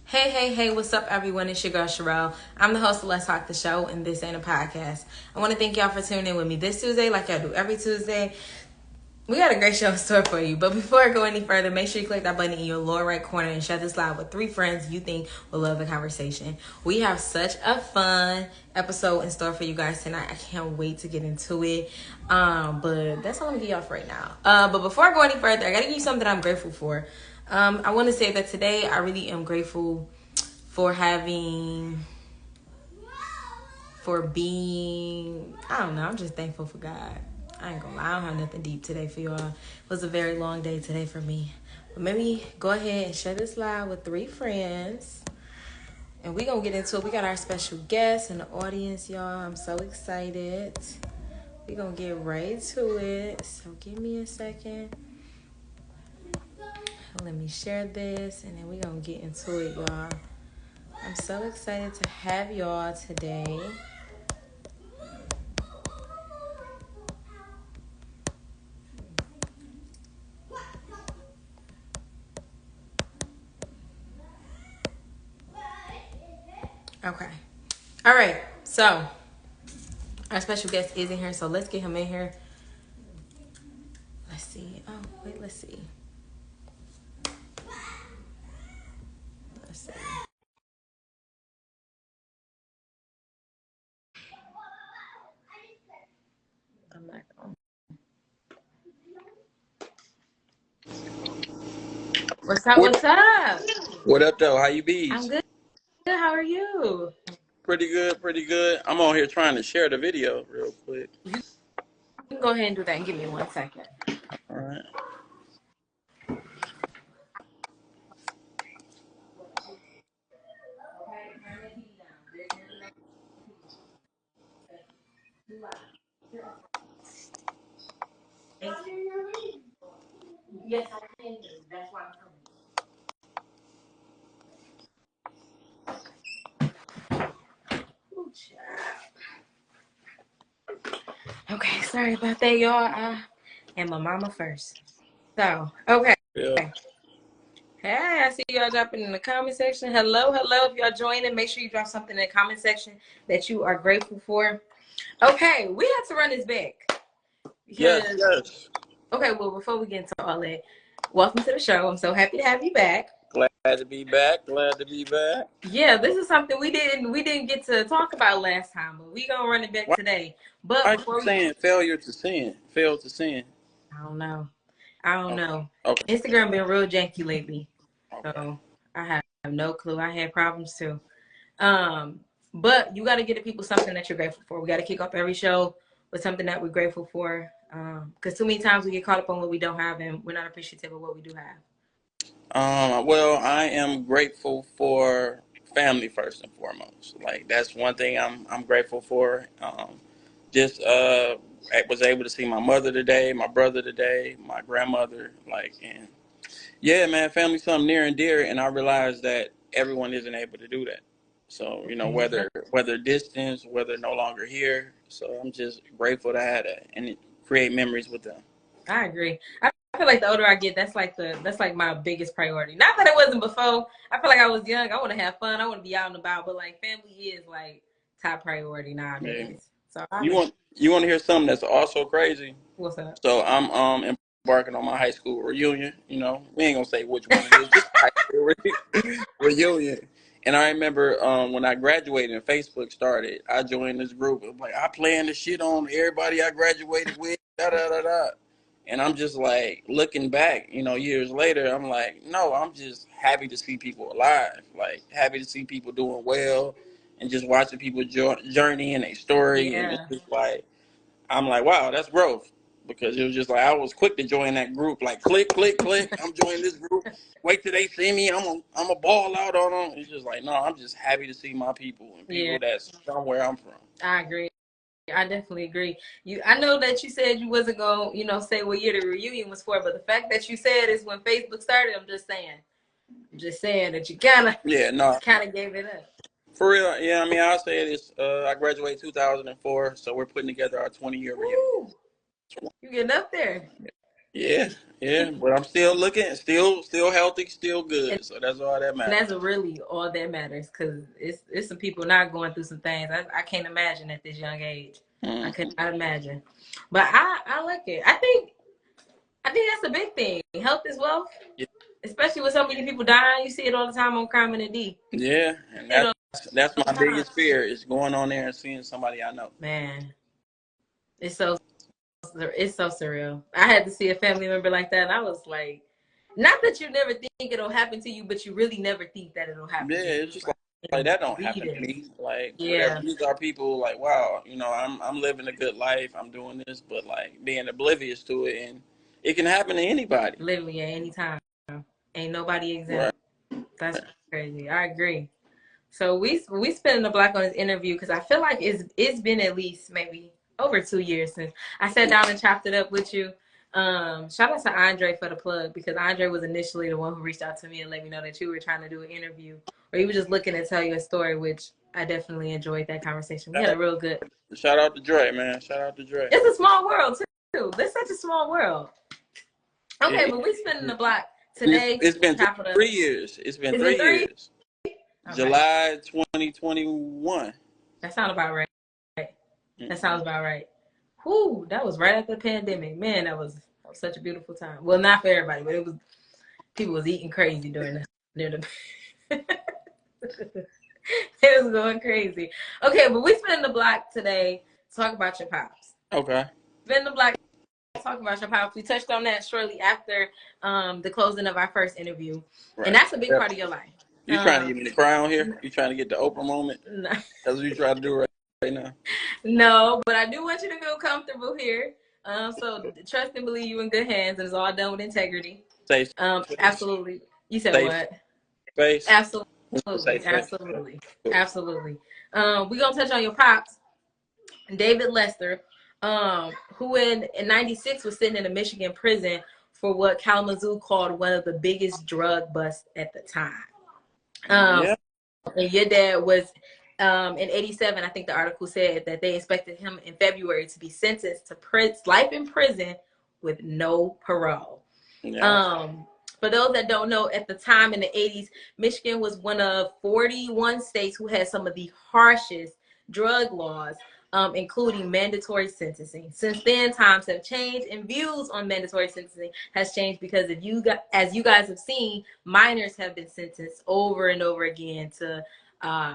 Hey, what's up, everyone? It's your girl, Sherelle. I'm the host of Let's Talk the Show, and this ain't a podcast. I want to thank y'all for tuning in with me this Tuesday, like I do every Tuesday. We got a great show in store for you. But before I go any further, make sure you click that button in your lower right corner and share this live with 3 friends you think will love the conversation. We have such a fun episode in store for you guys tonight. I can't wait to get into it. But that's all I'm going to give y'all for right now. But before I go any further, I got to give you something I'm grateful for. I want to say that today I really am grateful for being, I don't know, I'm just thankful for God. I ain't gonna lie, I don't have nothing deep today for y'all. It was a very long day today for me. But maybe go ahead and share this live with 3 friends. And we gonna get into it. We got our special guest in the audience, y'all. I'm so excited. We gonna get right to it. So give me a second. Let me share this and then we gonna get into it, y'all. I'm so excited to have y'all today. Okay. All right. So our special guest is in here, so let's get him in here. Let's see. Oh, wait, let's see. Let's see. I'm not going. What's up? What What's up? what up though? How you I'm bees? good. How are you? Pretty good, pretty good. I'm on here trying to share the video real quick. You can go ahead and do that and give me 1 second. All right. Yes, I can. That's why I'm coming. Okay, sorry about that, y'all. And my mama first. So, okay. Yeah. Hey, I see y'all dropping in the comment section. Hello. If y'all joining, make sure you drop something in the comment section that you are grateful for. Okay, we have to run this back Yes, because, yes. okay, well, before we get into all that, welcome to the show. I'm so happy to have you back. Glad to be back. Glad to be back. Yeah, this is something we didn't get to talk about last time, but we gonna run it back Why today. But I keep before we, saying failure to sin? Fail to sin. I don't know. I don't Okay. know. Okay. Instagram been real janky lately, Okay. so I have no clue. I had problems too. Um, but you got to get the people something that you're grateful for. We got to kick off every show with something that we're grateful for. Because too many times we get caught up on what we don't have and we're not appreciative of what we do have. Well, I am grateful for family first and foremost. Like that's one thing I'm grateful for. Just I was able to see my mother today, my brother today, my grandmother, and yeah, man, family's something near and dear, and I realize that everyone isn't able to do that. So, whether distance, whether no longer here. So I'm just grateful to have that and create memories with them. I agree. I feel like the older I get, that's like my biggest priority. Not that it wasn't before. I feel like I was young. I want to have fun. I want to be out and about. But like family is like top priority Yeah. nowadays. So You want to hear something that's also crazy? what's up? So I'm embarking on my high school reunion. We ain't gonna say which one it is, just high school reunion. And I remember when I graduated and Facebook started, I joined this group. It was like I planned the shit on everybody I graduated with, da da da da. And I'm just like looking back, years later, I'm like, no, I'm just happy to see people alive, like happy to see people doing well, and just watching people journey and their story, and it's Yeah. just like I'm like, wow, that's growth. Because it was just like I was quick to join that group, like click, click, click. I'm joining this group. Wait till they see me. I'm a ball out on them. It's just like no, I'm just happy to see my people and Yeah. people that's from where I'm from. I agree. I definitely agree. I know that you said you wasn't gonna, say what year the reunion was for, but the fact that you said is when Facebook started, I'm just saying that you Yeah, no, kind of gave it up. for real. Yeah, I mean, I'll say this. I graduated 2004, so we're putting together our 20-year reunion. Woo! You getting up there? Yeah, yeah, but I'm still looking, still healthy, still And good. So that's all that that's matters. really all that matters, because it's some people not going through some things. I can't imagine at this young age. I could Hmm. not imagine. But I like it. I think that's a big thing. Health is wealth, Yeah, especially with so many people dying. You see it all the time on Crime and the D. yeah, and You know, that's all my the time. biggest fear is going on there and seeing somebody I know. Man, it's so surreal. I had to see a family member like that, and I was like, not that you never think it'll happen to you, but you really never think that it'll happen Yeah, to you. it's just like And that don't happen to reading, me. Like whatever, yeah, these are people like wow, I'm living a good life, I'm doing this, but like being oblivious to it, and it can happen to anybody. literally at any time. Ain't nobody Right. exempt. That's crazy. I agree. So we spending the block on this interview because I feel like it's been at least maybe over 2 years since I sat down and chopped it up with you. Shout out to Andre for the plug, because Andre was initially the one who reached out to me and let me know that you were trying to do an interview, or you were just looking to tell you a story, which I definitely enjoyed that conversation. We had a real good. Shout out to Dre, man. Shout out to Dre. It's a small world too. It's such a small world. Okay, It, but we spending the block it's, today. it's been Chop it up. 3 years. It's been It's been three 3. years. Okay, July 2021. that sounds about right. That Mm-hmm. sounds about right. Whew, that was right after the pandemic. Man, that was such a beautiful time. Well, not for everybody, but it was, people was eating crazy during the it was going crazy. Okay, but we spend the block today to talk about your pops. Okay. Spend the block talk about your pops. We touched on that shortly after the closing of our first interview, and Right. that's a big Yep. part of your life. You trying to get me to cry on here? You trying to get the Oprah moment? No, That's what you trying to do right now. no, but I do want you to feel comfortable here. So trust and believe you in good hands, and it's all done with integrity. Safe space. Absolutely. You said Safe what? space. Absolutely, Safe space. absolutely, Cool. absolutely. We're gonna touch on your pops, David Lester, who in '96 was sitting in a Michigan prison for what Kalamazoo called one of the biggest drug busts at the time. Um, Yeah. and your dad was in '87. I think the article said that they expected him in February to be sentenced to life in prison with no parole. Yeah. Um, for those that don't know, at the time in the '80s, Michigan was one of 41 states who had some of the harshest drug laws, including mandatory sentencing. Since then, times have changed, and views on mandatory sentencing has changed because if you got, as you guys have seen, minors have been sentenced over and over again to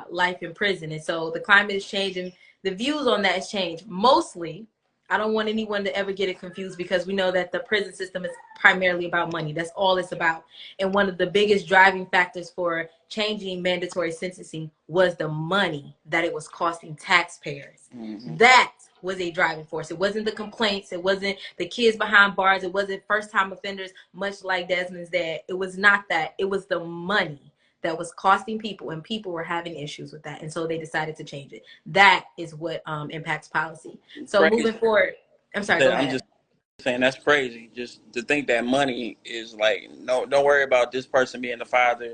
life in prison, and so the climate is changing. The views on that has changed mostly. I don't want anyone to ever get it confused, because we know that the prison system is primarily about money. That's all it's about. And one of the biggest driving factors for changing mandatory sentencing was the money that it was costing taxpayers. Mm-hmm. That was a driving force. It wasn't the complaints. It wasn't the kids behind bars. It wasn't first time offenders, much like Desmond's dad. It was not that. It was the money that was costing people, and people were having issues with that. And so they decided to change it. That is what impacts policy. So moving Crazy. forward, I'm sorry, go I'm ahead. just saying that's crazy. Just to think that money is like no, don't worry about this person being the father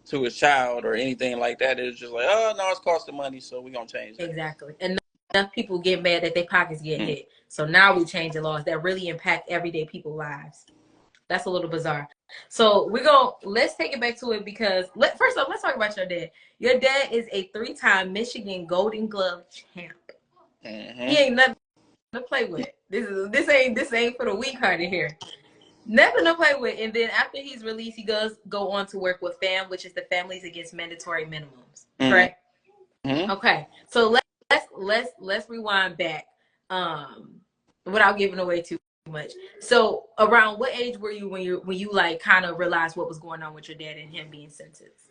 to his child or anything like that. It's just like, oh no, it's costing money, so we're gonna change that. Exactly. And enough people get mad that their pockets get Mm. hit. So now we change the laws that really impact everyday people's lives. That's a little bizarre. So let's take it back to it, because first off, let's talk about your dad. Your dad is a 3-time Michigan Golden Glove champ. He Mm-hmm. ain't nothing to play with. This ain't for the weak hearted here. Nothing to play with. And then after he's released, he does go on to work with FAM, which is the Families Against Mandatory Minimums. Correct? Mm-hmm. Okay. So let's rewind back, without giving away too much. So around what age were you when you like kind of realized what was going on with your dad and him being sentenced?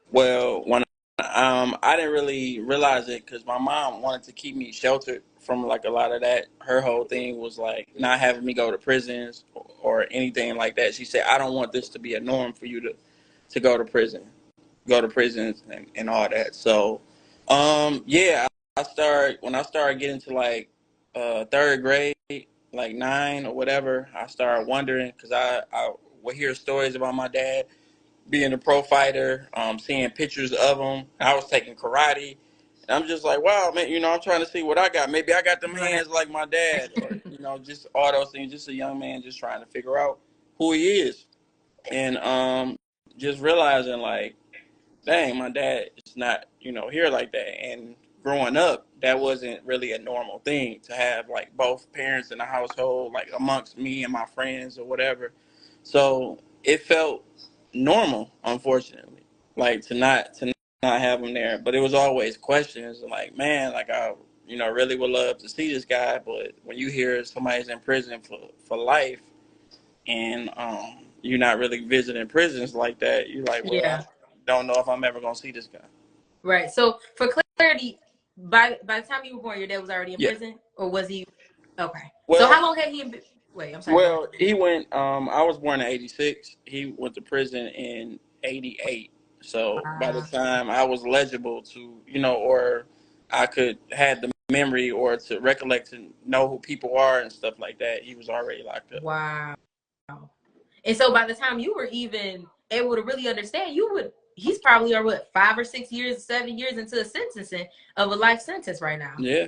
Well, when I didn't really realize it because my mom wanted to keep me sheltered from like a lot of that. Her whole thing was like not having me go to prisons or anything like that. She said, "I don't want this to be a norm for you to go to prisons and all that." So, yeah, I started when I started getting to like third grade, like 9 or whatever. I started wondering because I would hear stories about my dad being a pro fighter, seeing pictures of him. I was taking karate, I'm just like, wow, man, I'm trying to see what I got. Maybe I got them Right. hands like my dad, or, just all those things. Just a young man just trying to figure out who he is. And just realizing, like, dang, my dad is not, here like that. And growing up, that wasn't really a normal thing to have, like, both parents in the household, like, amongst me and my friends or whatever. So it felt normal, unfortunately, like, to not have him there. But it was always questions like, man, like, I, really would love to see this guy. But when you hear somebody's in prison for life, and you're not really visiting prisons like that, you're like, well, I Yeah. don't know if I'm ever gonna see this guy. Right. So for clarity, by the time you were born, your dad was already in Yeah. prison, or was he? Okay. So Well, how long had he been? Wait, I'm sorry. Go ahead. well, he went. I was born in '86. He went to prison in '88. So by the Wow. time I was legible to, or I could had the memory or to recollect to know who people are and stuff like that, he was already locked up. Wow. And so by the time you were even able to really understand, he's probably are what, 5 or 6 years, 7 years into a sentencing of a life sentence right now. Yeah.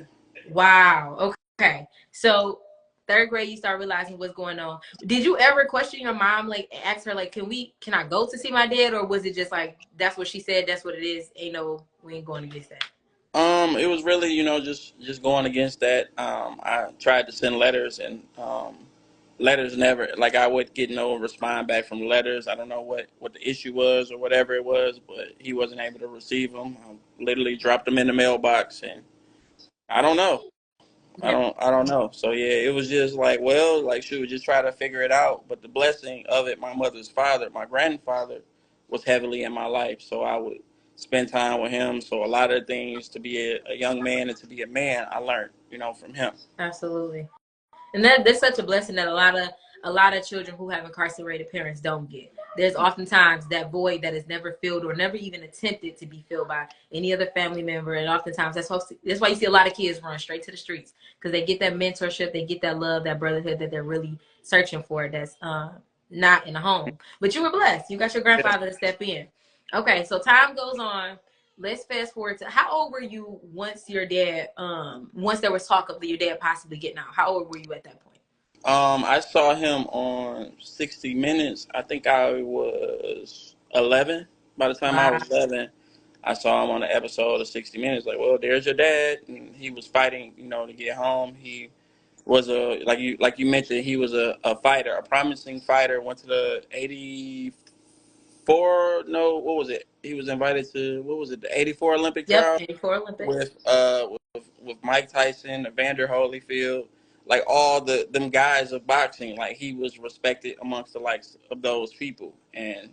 Wow. Okay. So third grade, you start realizing what's going on. Did you ever question your mom, like ask her, like, can I go to see my dad? Or was it just like, that's what she said, that's what it is. We ain't going against that. It was really, just going against that. I tried to send letters, and letters never, like, I would get no respond back from letters. I don't know what the issue was or whatever it was, but he wasn't able to receive them. I literally dropped them in the mailbox, and I don't know. I Yeah, don't know. So yeah, it was just like, well, like, shoot, just try to figure it out. But the blessing of it, my mother's father, my grandfather, was heavily in my life, so I would spend time with him. So a lot of things to be a young man and to be a man, I learned, from him. absolutely. And that's such a blessing that a lot of children who have incarcerated parents don't get. There's oftentimes that void that is never filled or never even attempted to be filled by any other family member. And oftentimes that's why you see a lot of kids run straight to the streets, because they get that mentorship, they get that love, that brotherhood that they're really searching for. That's not in a home. But you were blessed. You got your grandfather to step in. Okay, so time goes on. Let's fast forward to, how old were you once once there was talk of your dad possibly getting out? How old were you at that point? I saw him on 60 Minutes. I think I was 11. By the time I Wow. was 11, I saw him on an episode of 60 Minutes. Like, well, there's your dad, and he was fighting, to get home. He was like you mentioned, he was a fighter, a promising fighter. Went to the 84. No, what was it? He was invited to, what was it? The 84 Olympic Yep, trial 84 Olympics. with Mike Tyson, Evander Holyfield, like all them guys of boxing. Like, he was respected amongst the likes of those people, and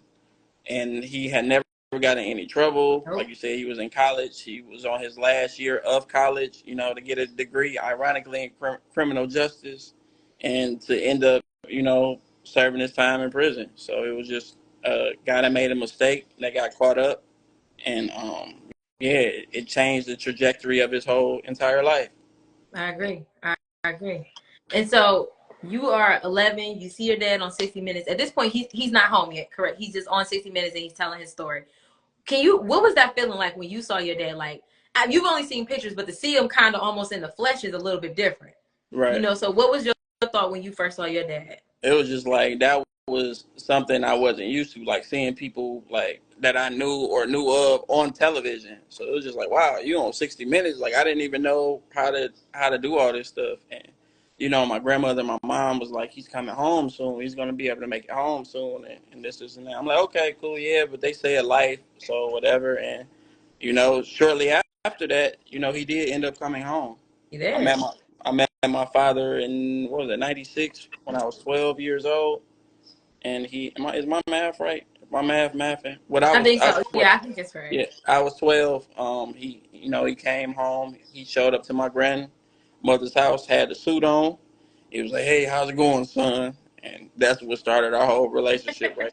he had never got in any trouble. Like Nope. you said, he was in college. He was on his last year of college, to get a degree, ironically, in criminal justice, and to end up, serving his time in prison. So it was just a guy that made a mistake that got caught up, and yeah, it changed the trajectory of his whole entire life. I agree. I agree. And so you are 11. You see your dad on 60 Minutes. At this point, he's not home yet. Correct. He's just on 60 Minutes and he's telling his story. What was that feeling like when you saw your dad? Like, you've only seen pictures, but to see him kind of almost in the flesh is a little bit different. Right. So what was your thought when you first saw your dad? It was just like, that was something I wasn't used to, like seeing people like that I knew or knew of on television. So it was just like, wow, you on 60 Minutes? Like, I didn't even know how to do all this stuff. And my grandmother, my mom was like, he's coming home soon. He's gonna be able to make it home soon, and this and that. I'm like, okay, cool, yeah, but they say a life, so whatever. And shortly after that, he did end up coming home. You I there? met my I met my father in, what was it, '96, when I was 12 years old, and is my math right? My mathing. What I I was think I so. was Yeah, I think it's right. Yeah, I was 12. He came home. He showed up to my grandmother's house, had the suit on. He was like, "Hey, how's it going, son?" And that's what started our whole relationship, right?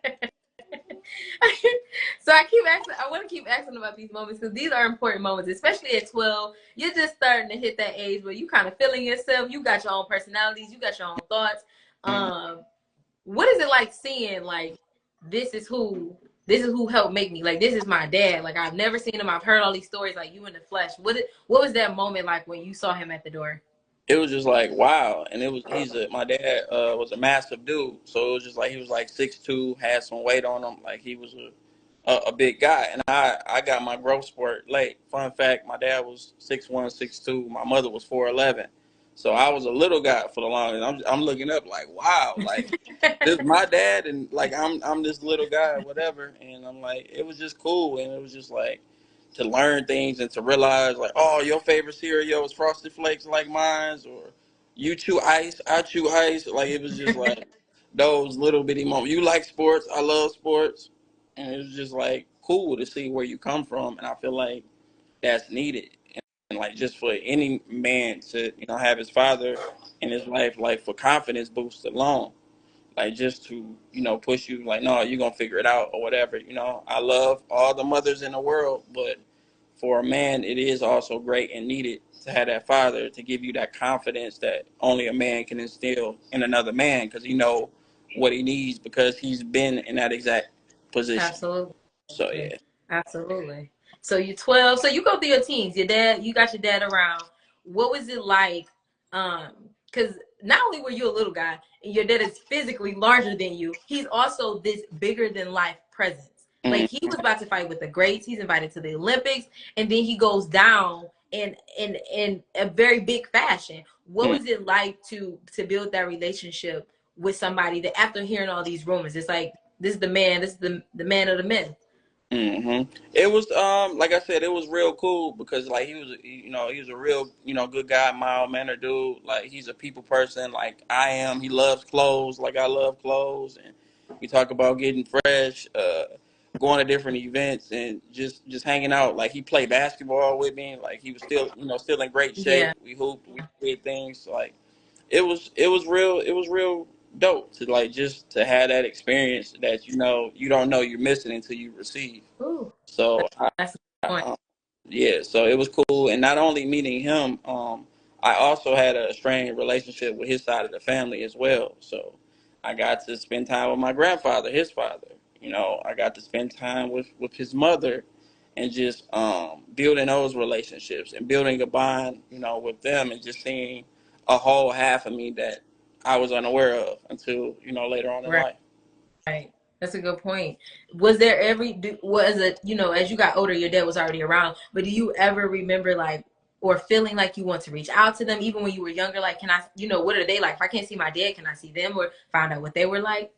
So I want to keep asking about these moments, because these are important moments, especially at 12. You're just starting to hit that age where you kind of feeling yourself. You got your own personalities. You got your own thoughts. Mhm. What is it like seeing, like, this is who this is who helped make me. Like, this is my dad. Like, I've never seen him. I've heard all these stories, like, you in the flesh. What was that moment like when you saw him at the door? It was just like wow, and it was my dad was a massive dude, so it was just like he was like 6'2", had some weight on him, like he was a big guy, and I got my growth spurt late. Fun fact: my dad was 6'1", 6'2". My mother was 4'11", so I was a little guy for the longest. I'm looking up like wow, like this my dad, and like I'm this little guy, whatever, and I'm like it was just cool, and it was just like to learn things and to realize like oh your favorite cereal is Frosted Flakes like mine's, or you chew ice, I chew ice, like it was just like those little bitty moments. You like sports, I love sports, and it was just like cool to see where you come from, and I feel like that's needed, and like just for any man to have his father in his life, like for confidence boost alone, like just to push you like no you're gonna figure it out or whatever. I love all the mothers in the world, but for a man it is also great and needed to have that father to give you that confidence that only a man can instill in another man, because he know what he needs because he's been in that exact position. Absolutely. So yeah. Absolutely. So you're 12. So you go through your teens. You got your dad around. What was it like? Because not only were you a little guy and your dad is physically larger than you, he's also this bigger than life presence. Like, he was about to fight with the greats. He's invited to the Olympics, and then he goes down in a very big fashion. What Mm. was it like to build that relationship with somebody that after hearing all these rumors, it's like this is the man, this is the man of the myth. It was like I said, it was real cool because like he was a real good guy, mild mannered dude. Like he's a people person, like I am. He loves clothes, like I love clothes, and we talk about getting fresh, going to different events, and just hanging out. Like he played basketball with me. Like he was still in great shape. Yeah. We hooped, we did things. Like it was real dope to like just to have that experience that you don't know you're missing until you receive. Ooh, So that's the point. yeah, so it was cool, and not only meeting him, I also had a strained relationship with his side of the family as well. So I got to spend time with my grandfather, his father. I got to spend time with his mother, and just building those relationships and building a bond, with them, and just seeing a whole half of me that I was unaware of until later on in Right. life. That's a good point. Was there was it, as you got older, your dad was already around, but do you ever remember like, or feeling like you want to reach out to them even when you were younger? Like, can I, what are they like? If I can't see my dad, can I see them or find out what they were like?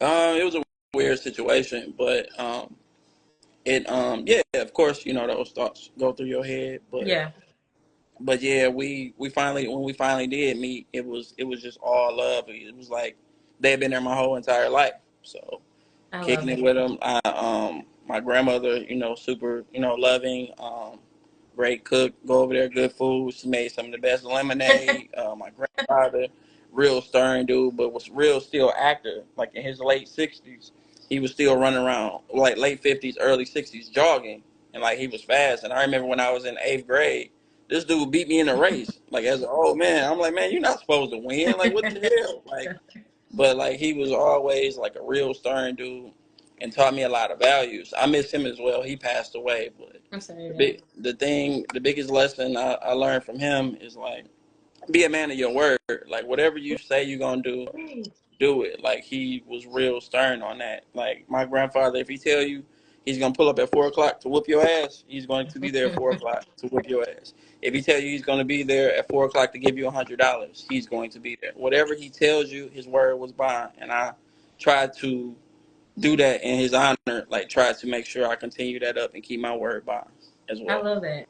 It was a weird situation, but yeah, of course, those thoughts go through your head, Yeah, but yeah, we finally when we finally did meet, it was just all love. It was like they had been there my whole entire life. So I love kicking it it. with them, my grandmother, super, loving, great cook. Go over there, good food. She made some of the best lemonade. My grandfather, real stern dude, but was real still active. Like in his late 60s, he was still running around, like late 50s, early 60s, jogging, and like he was fast. And I remember when I was in 8th grade, this dude beat me in a race. Like as an old man, I'm like, man, you're not supposed to win. Like what the hell? Like, but like he was always like a real stern dude and taught me a lot of values. I miss him as well. He passed away, but I'm sorry the biggest lesson I learned from him is like be a man of your word. Like whatever you say you're gonna do it. Like he was real stern on that. Like my grandfather, if he tell you he's gonna pull up at 4 o'clock to whoop your ass, he's going to be there at 4 o'clock to whoop your ass. If he tell you he's gonna be there at 4 o'clock to give you $100, he's going to be there. Whatever he tells you, his word was bond, and I tried to do that in his honor. Like try to make sure I continue that up and keep my word bond as I well. love that.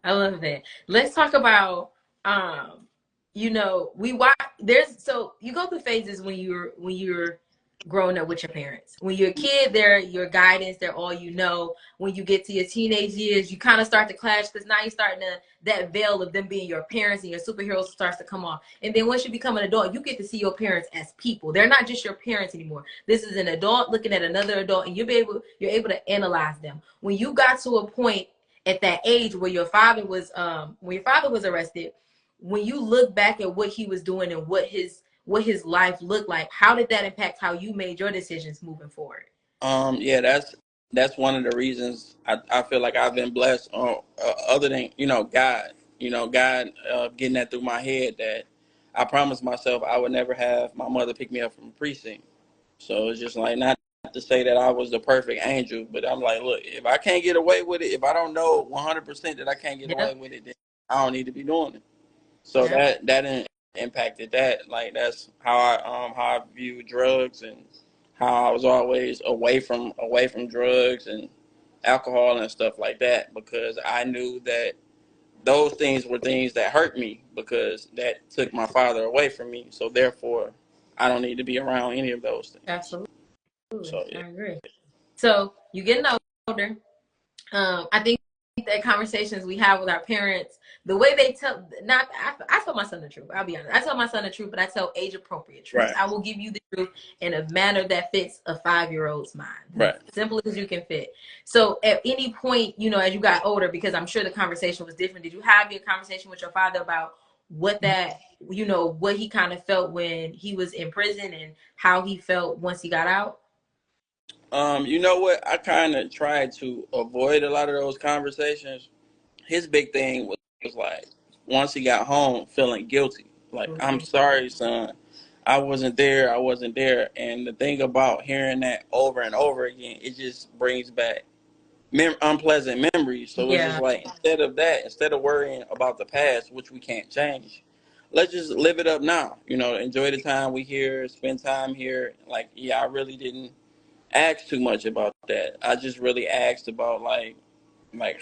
I love that. Let's talk about um, we watch there's so you go through phases when you're growing up with your parents. When you're a kid, they're your guidance, they're all you know. When you get to your teenage years, you kind of start to clash because now you're starting to that veil of them being your parents and your superheroes starts to come off. And then once you become an adult, you get to see your parents as people. They're not just your parents anymore. This is an adult looking at another adult, and you're able to analyze them. When you got to a point at that age where your father was arrested, when you look back at what he was doing and what his life looked like, how did that impact how you made your decisions moving forward? Yeah, that's one of the reasons I feel like I've been blessed. Other than God, God getting that through my head that I promised myself I would never have my mother pick me up from precinct. So it's just like not to say that I was the perfect angel, but I'm like, look, if I can't get away with it, if I don't know 100% that I can't get away Yep. with it, then I don't need to be doing it. So Yep. that impacted that. Like that's how I view drugs and how I was always away from drugs and alcohol and stuff like that because I knew that those things were things that hurt me because that took my father away from me. So therefore, I don't need to be around any of those things. Absolutely. So I yeah. agree. So you getting older. I think that conversations we have with our parents, the way they tell, not I tell my son the truth. I'll be honest. I tell my son the truth, but I tell age appropriate truths. Right. I will give you the truth in a manner that fits a 5-year-old's mind. Right. Simple as you can fit. So at any point, as you got older, because I'm sure the conversation was different, did you have your conversation with your father about what that, what he kind of felt when he was in prison and how he felt once he got out? You know what? I kind of tried to avoid a lot of those conversations. His big thing was like once he got home, feeling guilty. Like I'm sorry, son. I wasn't there. I wasn't there. And the thing about hearing that over and over again, it just brings back unpleasant memories. So it's just Yeah. like instead of worrying about the past, which we can't change, let's just live it up now. Enjoy the time we here, spend time here. Like, yeah, I really didn't ask too much about that. I just really asked about like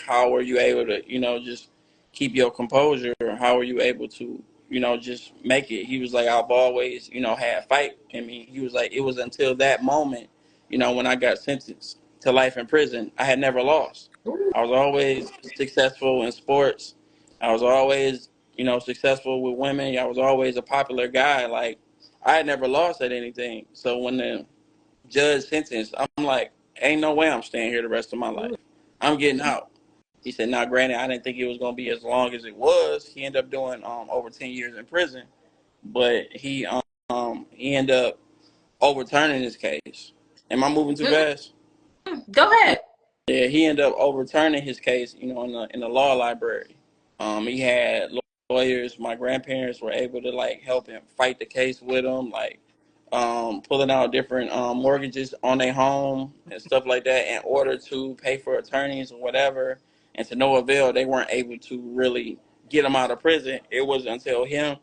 how were you able to just keep your composure, or how were you able to just make it. He was like, I've always had fight in me. He was like, it was until that moment, when I got sentenced to life in prison, I had never lost. Ooh. I was always successful in sports. I was always successful with women. I was always a popular guy. Like, I had never lost at anything. So when the judge sentenced, I'm like, ain't no way I'm staying here the rest of my life. I'm getting out. He said, now granted, I didn't think it was going to be as long as it was. He ended up doing over 10 years in prison, but he ended up overturning his case. Am I moving too fast? Go ahead. Yeah, he ended up overturning his case, in the law library. He had lawyers. My grandparents were able to like help him fight the case with him, like pulling out different mortgages on their home and stuff like that in order to pay for attorneys or whatever. And to no avail, they weren't able to really get him out of prison. It was until him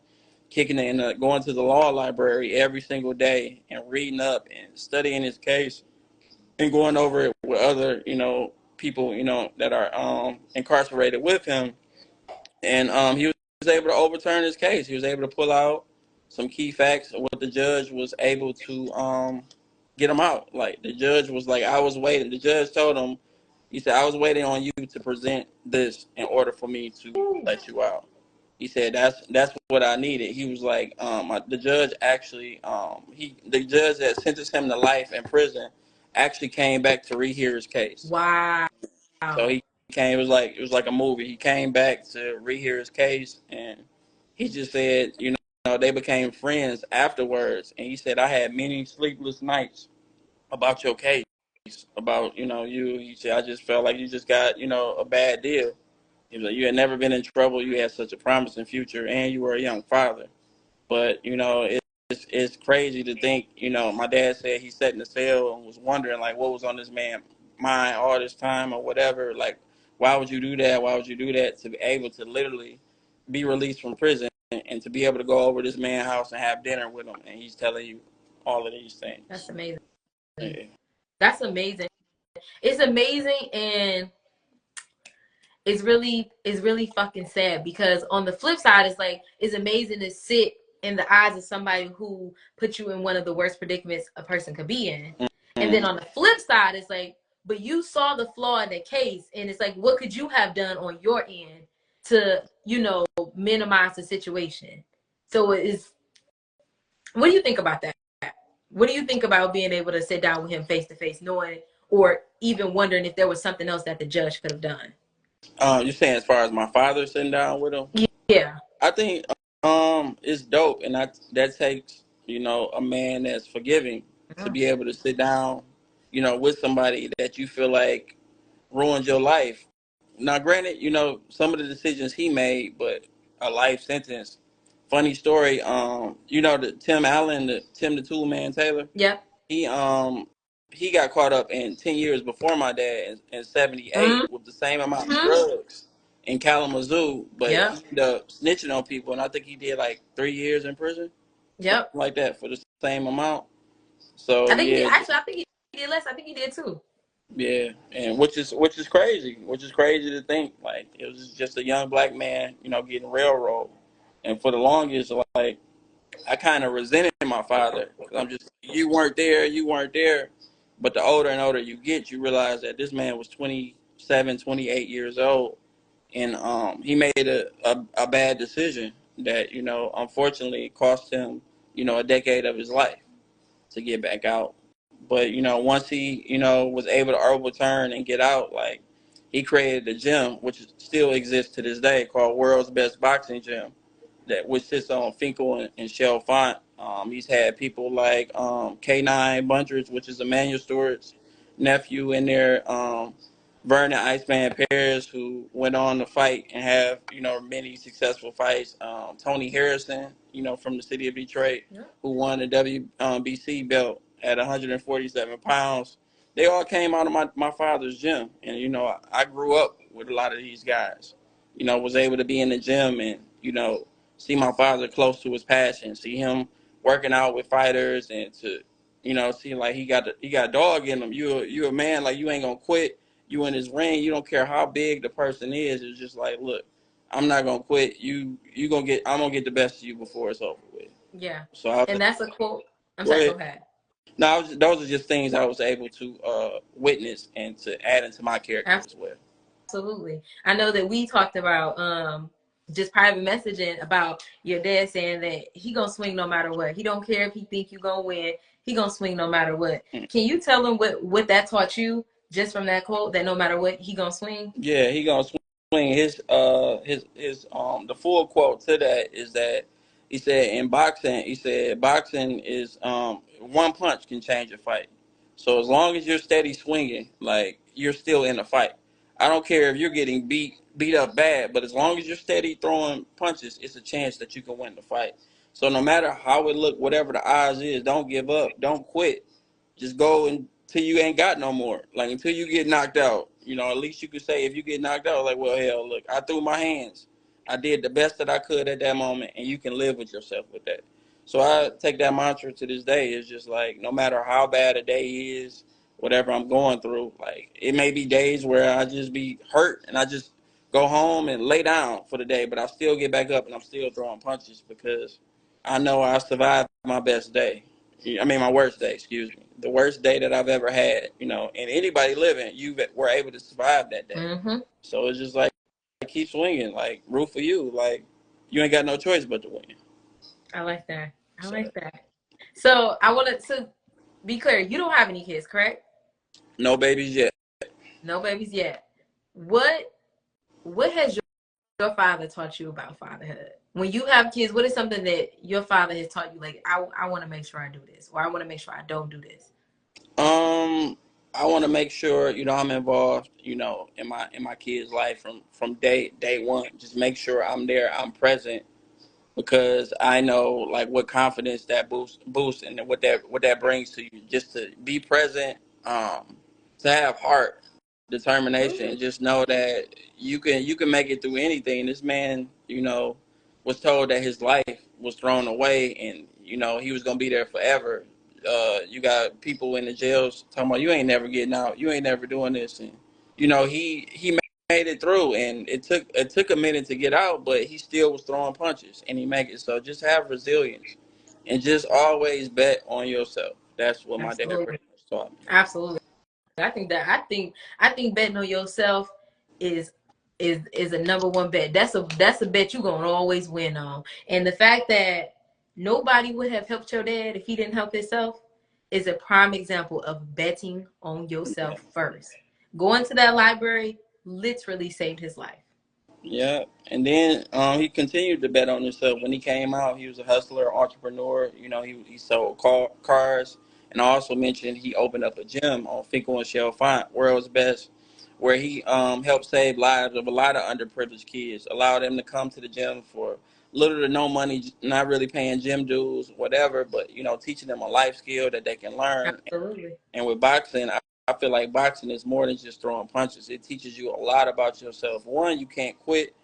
kicking it in, going to the law library every single day and reading up and studying his case and going over it with other, people, that are incarcerated with him. And he was able to overturn his case. He was able to pull out some key facts of what the judge was able to get him out. Like the judge was like, I was waiting. The judge told him, he said, I was waiting on you to present this in order for me to let you out. He said that's what I needed. He was like, the judge actually, the judge that sentenced him to life in prison actually came back to rehear his case. Wow. So he came. It was like a movie. He came back to rehear his case, and he just said, they became friends afterwards. And he said, I had many sleepless nights about your case, about you. He said, I just felt like you just got a bad deal. He was like, you had never been in trouble. You had such a promising future, and you were a young father. But it's crazy to think. My dad said he sat in the cell and was wondering like what was on this man's mind all this time or whatever. Like, why would you do that? Why would you do that? To be able to literally be released from prison and to be able to go over this man's house and have dinner with him, and he's telling you all of these That's things. amazing. Yeah. That's amazing. It's amazing, and it's really fucking sad because on the flip side, it's like it's amazing to sit in the eyes of somebody who put you in one of the worst predicaments a person could be in. And then Mm-hmm. on the flip side, it's like, but you saw the flaw in the case, and it's like, what could you have done on your end to, minimize the situation? So what do you think about that? What do you think about being able to sit down with him face to face, knowing or even wondering if there was something else that the judge could have done? You're saying as far as my father sitting down with him? Yeah. I think it's dope, and that takes a man that's forgiving to be able to sit down with somebody that you feel like ruined your life. Now, granted, some of the decisions he made, but a life sentence. Funny story. The Tim Allen, the Tim the Tool Man Taylor. Yep. He he got caught up in 10 years before my dad in '78 with the same amount of Mm-hmm. drugs in Kalamazoo, but he Yep. ended up snitching on people, and I think he did like 3 years in prison, something Yep. like that for the same amount. So I think he yeah, actually. I think he did less. I think he did too. yeah, and which is crazy, to think like it was just a young black man, getting railroaded, and for the longest, like I kind of resented my father. 'Cause I'm just you weren't there, but the older and older you get, you realize that this man was 27, 28 years old, and he made a bad decision that unfortunately cost him a decade of his life to get back out. But once he was able to overturn and get out, like he created a gym which still exists to this day called World's Best Boxing Gym, that which sits on Finkel and Shell Font. He's had people like K9 Bundrage, which is Emmanuel Stewart's nephew, in there. Vernon Iceman Paris, who went on to fight and have many successful fights. Tony Harrison, from the city of Detroit, Yep. who won the WBC belt at 147 pounds. They all came out of my father's gym, and I grew up with a lot of these guys. Was able to be in the gym and see my father close to his passion, see him working out with fighters, and to see like he got dog in him. You a man, like you ain't gonna quit. You in his ring, you don't care how big the person is. It's just like, look, I'm not gonna quit. I'm gonna get the best of you before it's over with. Yeah. So I And was, that's a quote. I'm go sorry. Go ahead. ahead. No, those are just things I was able to witness and to add into my character as well. Absolutely. I know that we talked about just private messaging about your dad saying that he gonna swing no matter what. He don't care if he think you gonna win. He gonna swing no matter what. Can you tell him what that taught you just from that quote, that no matter what he gonna swing? Yeah, he gonna swing his the full quote to that is that he said in boxing, boxing is one punch can change a fight. So as long as you're steady swinging, like you're still in a fight. I don't care if you're getting beat up bad, but as long as you're steady throwing punches, it's a chance that you can win the fight. So no matter how it look, whatever the odds is, don't give up, don't quit, just go until you ain't got no more. Like until you get knocked out. At least you could say if you get knocked out, like, well, hell, look, I threw my hands. I did the best that I could at that moment, and you can live with yourself with that. So I take that mantra to this day. It's just like no matter how bad a day is, whatever I'm going through, like it may be days where I just be hurt and I just go home and lay down for the day, but I still get back up and I'm still throwing punches because I know I survived my best day. I mean, my worst day, excuse me. The worst day that I've ever had, and anybody living, you were able to survive that day. Mm-hmm. So it's just like, keep swinging, like, root for you. Like, you ain't got no choice but to win. I like that. I So, like that. So I wanted to be clear. You don't have any kids, correct? no babies yet. No babies yet. What has your father taught you about fatherhood? When you have kids, what is something that your father has taught you? Like, I want to make sure I do this, or I want to make sure I don't do this. Um, I want to make sure, I'm involved, in my kid's life from day one. Just make sure I'm there, I'm present, because I know like what confidence that boosts and what that brings to you. Just to be present, to have heart, determination, Mm-hmm. and just know that you can make it through anything. This man, was told that his life was thrown away, and he was gonna be there forever. You got people in the jails talking about you ain't never getting out, you ain't never doing this, and he made it through, and it took a minute to get out, but he still was throwing punches, and he made it. So just have resilience, and just always bet on yourself. That's what my dad Absolutely. pretty much taught me. Absolutely. I think betting on yourself is is a number one bet. That's a bet you're gonna always win on. And the fact that nobody would have helped your dad if he didn't help himself is a prime example of betting on Yeah. yourself first. Going to that library literally saved his life. Yeah, and then he continued to bet on himself. When he came out, he was a hustler, entrepreneur. He sold cars. And I also mentioned he opened up a gym on Finkel and Shell Font, World's Best, where he helped save lives of a lot of underprivileged kids, allow them to come to the gym for little to no money, not really paying gym dues, whatever, but teaching them a life skill that they can learn. Absolutely. And with boxing, I feel like boxing is more than just throwing punches. It teaches you a lot about yourself. One, you can't quit,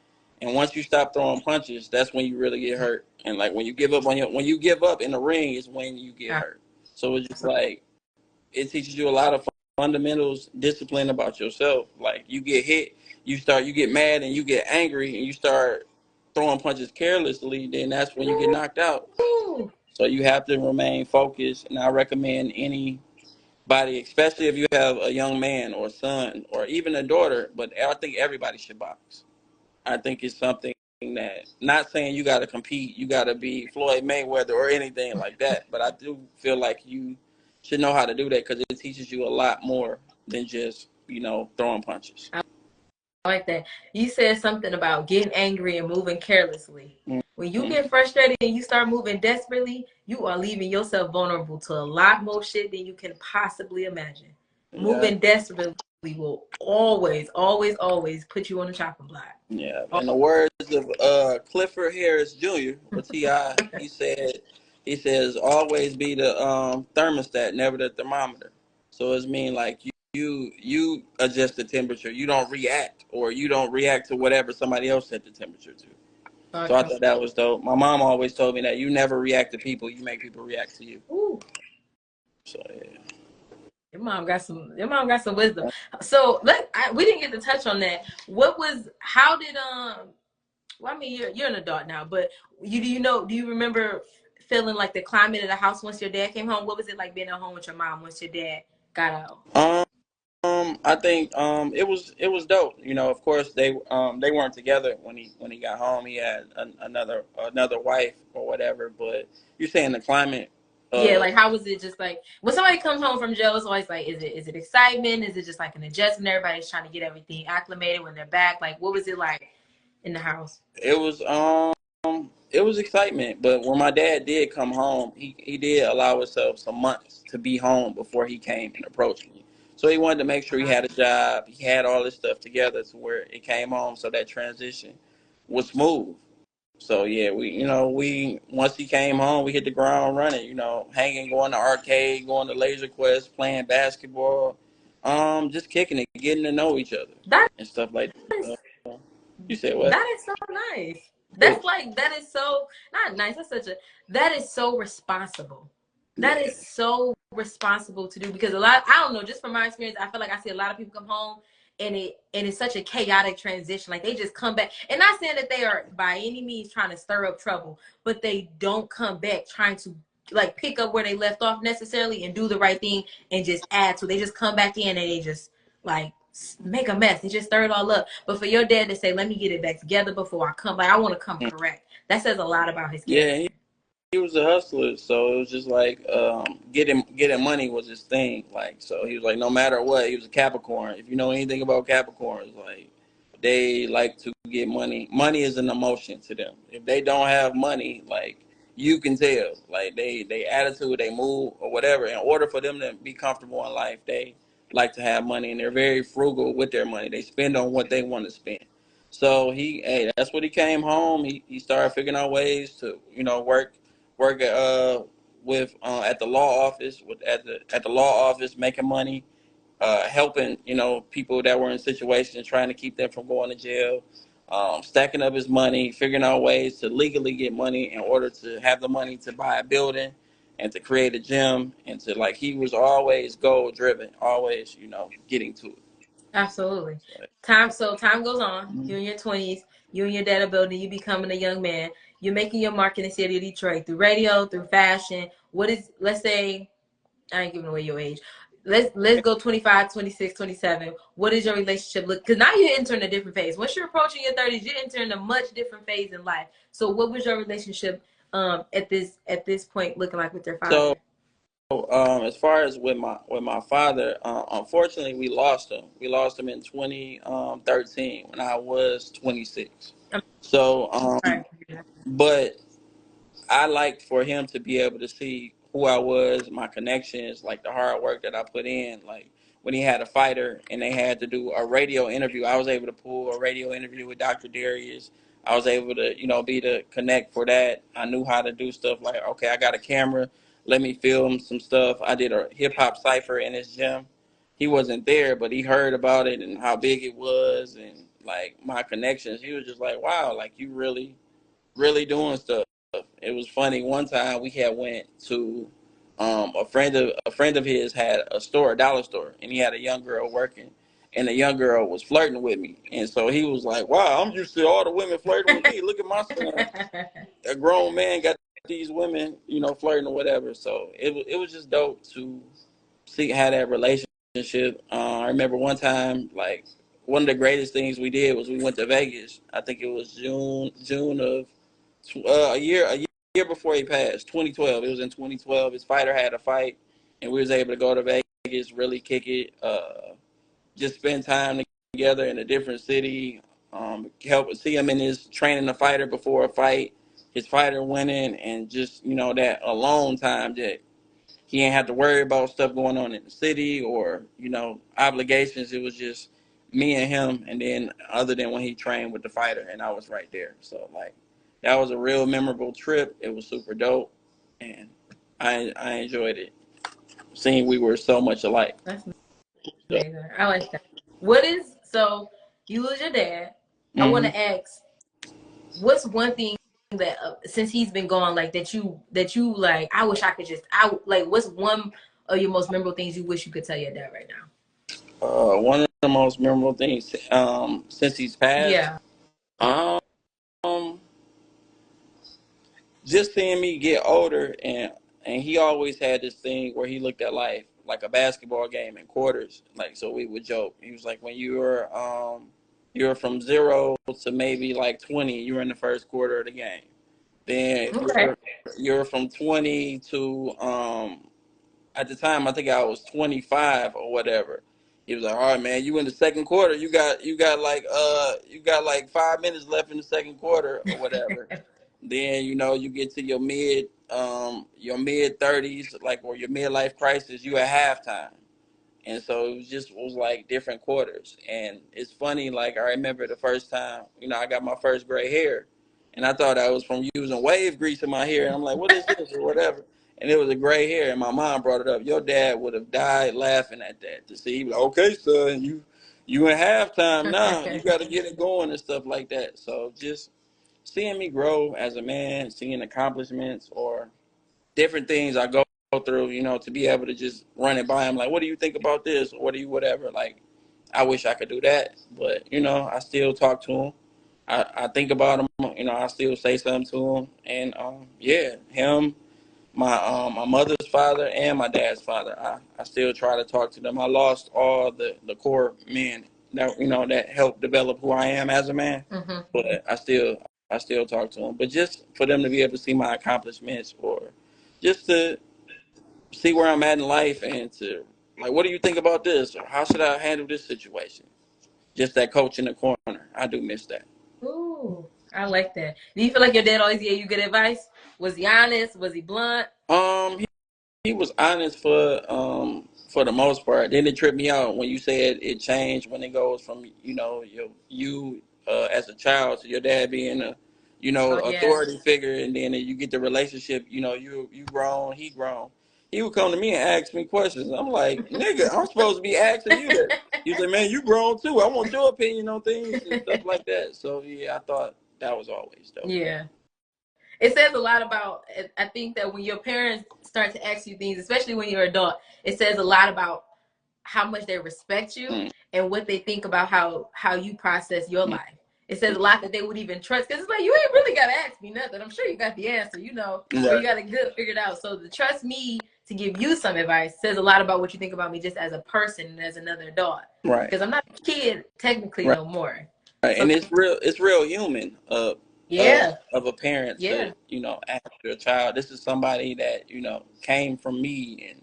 and once you stop throwing punches, that's when you really get hurt. And like when you give up when you give up in the ring is when you get hurt. So it's just like it teaches you a lot of fundamentals, discipline about yourself. Like you get hit, you get mad and you get angry and you start throwing punches carelessly, then that's when you get knocked out. So you have to remain focused, and I recommend anybody, especially if you have a young man or a son or even a daughter, but I think everybody should box. I think it's something that, not saying you got to compete, you got to be Floyd Mayweather or anything like that, but I do feel like you should know how to do that because it teaches you a lot more than just, throwing punches. I like that. You said something about getting angry and moving carelessly. When you get frustrated and you start moving desperately, you are leaving yourself vulnerable to a lot more shit than you can possibly imagine. Yeah. Moving desperately will always, always, always put you on the chopping block. Yeah. In the words of Clifford Harris Jr. or T.I., he says, always be the thermostat, never the thermometer. So it's mean like you adjust the temperature. You don't react, or you don't react to whatever somebody else set the temperature to. Okay. So I thought that was dope. My mom always told me that you never react to people, you make people react to you. Ooh. So yeah. Your mom got some wisdom. So we didn't get to touch on that. How did well, I mean, you're an adult now, but do you remember feeling like the climate of the house once your dad came home? What was it like being at home with your mom once your dad got out? I think it was dope. Of course they weren't together when he got home. He had another wife or whatever. But you're saying the climate. Yeah, like how was it? Just like when somebody comes home from jail, it's always like, is it excitement? Is it just like an adjustment? Everybody's trying to get everything acclimated when they're back. Like, what was it like in the house? It was excitement, but when my dad did come home, he did allow himself some months to be home before he came and approached me. So he wanted to make sure he had a job, he had all this stuff together to where it came home, so that transition was smooth. So yeah, we once he came home, we hit the ground running. Hanging, going to arcade, going to Laser Quest, playing basketball, just kicking it, getting to know each other and stuff like that. You said what? That is so nice. That's that is so not nice. That is so responsible. That is so responsible to do, because I don't know, just from my experience, I feel like I see a lot of people come home and it's such a chaotic transition. Like they just come back, and not saying that they are by any means trying to stir up trouble, but they don't come back trying to like pick up where they left off necessarily and do the right thing and just add to. They just come back in and they just like make a mess. They just stir it all up. But for your dad to say, let me get it back together before I come, like I want to come correct, that says a lot about his character. Yeah, he was a hustler, so it was just like getting money was his thing. Like, so he was like, no matter what, he was a Capricorn. If you know anything about Capricorns, like they like to get money. Money is an emotion to them. If they don't have money, like you can tell, like they attitude, they move or whatever. In order for them to be comfortable in life, they like to have money, and they're very frugal with their money. They spend on what they want to spend. So that's what he came home. He started figuring out ways to work with at the law office, at the law office, making money, helping people that were in situations, trying to keep them from going to jail, stacking up his money, figuring out ways to legally get money in order to have the money to buy a building and to create a gym, and to he was always goal driven, always getting to it. Absolutely. Time goes on. You're in your 20s. You and your dad are building. You becoming a young man. You're making your mark in the city of Detroit through radio, through fashion. Let's say, I ain't giving away your age. Let's go 25, 26, 27. What is your relationship look? Because now you're entering a different phase. Once you're approaching your 30s, you're entering a much different phase in life. So what was your relationship at this point looking like with your father? As far as with my father, unfortunately, we lost him. We lost him in 2013 when I was 26. So, but I liked for him to be able to see who I was, my connections, like the hard work that I put in. Like when he had a fighter and they had to do a radio interview, I was able to pull a radio interview with Dr. Darius. I was able to, be the connect for that. I knew how to do stuff like, okay, I got a camera, let me film some stuff. I did a hip hop cipher in his gym. He wasn't there, but he heard about it and how big it was and like my connections. He was just like, wow, like you really doing stuff. It was funny. One time we had went to a friend of his had a store, a dollar store, and he had a young girl working, and the young girl was flirting with me, and so he was like, "Wow, I'm used to all the women flirting with me. Look at my son, a grown man got these women, flirting or whatever." So it was just dope to see how that relationship. I remember one time, like one of the greatest things we did was we went to Vegas. I think it was June of a year before he passed, 2012. It was in 2012. His fighter had a fight, and we was able to go to Vegas, really kick it, just spend time together in a different city, help see him in his training a fighter before a fight, his fighter winning, and just that alone time that he ain't have to worry about stuff going on in the city or obligations. It was just me and him, and then other than when he trained with the fighter, and I was right there. So like that was a real memorable trip. It was super dope, and I enjoyed it. Seeing we were so much alike. That's amazing. I like that. So you lose your dad. I want Mm-hmm. to ask, what's one thing that since he's been gone, like that you like, I wish I could what's one of your most memorable things you wish you could tell your dad right now? One of the most memorable things since he's passed, Yeah. um, just seeing me get older, and he always had this thing where he looked at life like a basketball game in quarters. Like so, we would joke. He was like, when you were from 0 to maybe like 20, you were in the first quarter of the game. Then Okay. you're from 20 to at the time I think I was 25 or whatever. He was like, "All right, man, you in the second quarter. You got like 5 minutes left in the second quarter or whatever." Then you get to your mid 30s, like or your midlife crisis. You at halftime, and so it was like different quarters. And it's funny, like I remember the first time I got my first gray hair, and I thought I was from using wave grease in my hair. And I'm like, what is this or whatever? And it was a gray hair, and my mom brought it up. Your dad would have died laughing at that to see. He was like, okay, son, you in halftime now. You got to get it going and stuff like that. So just seeing me grow as a man, seeing accomplishments or different things I go through, to be able to just run it by him. Like, what do you think about this? Or what do you, whatever? Like, I wish I could do that. But, I still talk to him. I think about him, I still say something to him. And, yeah, him, my mother's father and my dad's father, I still try to talk to them. I lost all the core men that helped develop who I am as a man. Mm-hmm. But I still talk to them. But just for them to be able to see my accomplishments or just to see where I'm at in life and to like, what do you think about this? Or how should I handle this situation? Just that coach in the corner. I do miss that. Ooh, I like that. Do you feel like your dad always gave you good advice? Was he honest? Was he blunt? He was honest for the most part. Then it tripped me out when you said it changed when it goes from you as a child to your dad being a Oh yeah. authority figure, and then you get the relationship. You grown, he grown. He would come to me and ask me questions. I'm like, nigga, I'm supposed to be asking you that. He said, man, you grown too. I want your opinion on things and stuff like that. So yeah, I thought that was always dope. Yeah. It says a lot about, I think that when your parents start to ask you things, especially when you're an adult, it says a lot about how much they respect you Mm, and what they think about how you process your mm, life. It says a lot that they would even trust, because it's like, you ain't really got to ask me nothing. I'm sure you got the answer, or you right, got it good figured out. So to trust me to give you some advice says a lot about what you think about me just as a person and as another adult. right, Because I'm not a kid technically right. no more. Right, So and it's real human yeah, of a parent to yeah, ask a child. This is somebody that came from me, and